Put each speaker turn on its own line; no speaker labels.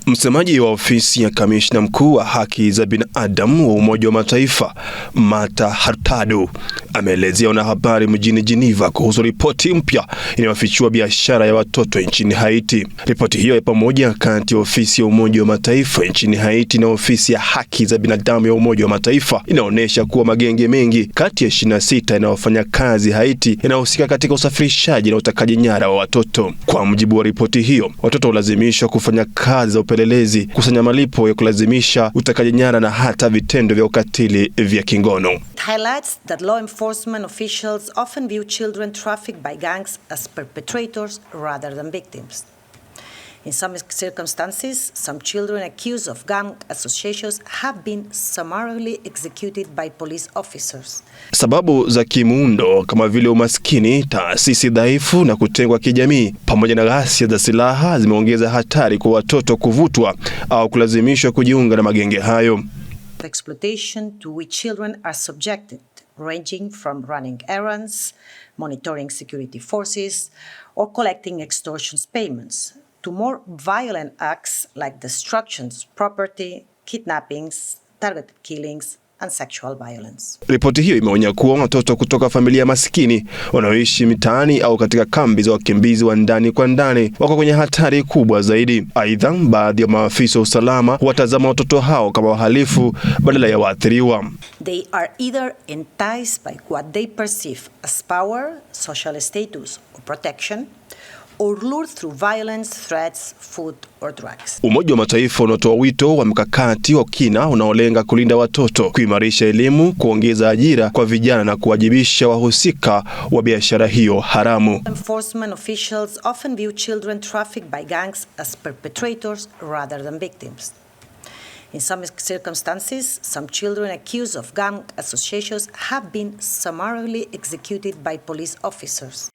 Msemaji wa ofisi ya kamishna mkuu wa haki za binadamu wa Umoja wa Mataifa, Marta Hurtado, ameelezea wanahabari mjini Geneva kuhusu ripoti mpya inayofichua biashara ya watoto nchini Haiti. Ripoti hiyo ya pamoja kati ya ofisi ya Umoja wa Mataifa nchini Haiti na ofisi ya haki za binadamu ya Umoja wa Mataifa inaonyesha kuwa magenge mengi kati ya 26 yanayofanya kazi Haiti yanahusika katika usafirishaji na utekaji nyara wa watoto. Kwa mujibu wa ripoti hiyo, watoto hulazimishwa kufanya kazi za upelelezi, kusanya malipo ya kulazimisha, utekaji nyara na hata vitendo vya ukatili vya kingono.
It highlights that law enforcement officials often view children trafficked by gangs as perpetrators rather than victims. In some circumstances, some children accused of gang associations have been summarily executed by police officers.
Sababu za kimuundo kama vile umaskini, taasisi dhaifu na kutengwa kijamii pamoja na ghasia za silaha zimeongeza hatari kwa watoto kuvutwa au kulazimishwa kujiunga na magenge hayo.
Exploitation to which children are subjected, ranging from running errands, monitoring security forces, or collecting extortion payments, to more violent acts like destructions, property, kidnappings, targeted killings, and sexual violence.
Ripoti hiyo imeonya kuwa watoto kutoka familia maskini wanaoishi mitaani au katika kambi za wakimbizi wa ndani kwa ndani wako kwenye hatari kubwa zaidi. Aidha, baadhi ya maafisa wa usalama watazama watoto hao kama wahalifu badala ya waathiriwa.
They are either enticed by what they perceive as power, social status, or protection, or lured through violence, threats, food or drugs.
Umoja wa Mataifa unatoa wito wa mkakati wa kina unaolenga kulinda watoto, kuimarisha elimu, kuongeza ajira kwa vijana na kuwajibisha wahusika wa biashara hiyo haramu.
Enforcement officials often view children trafficked by gangs as perpetrators rather than victims. In some circumstances, some children accused of gang associations have been summarily executed by police officers.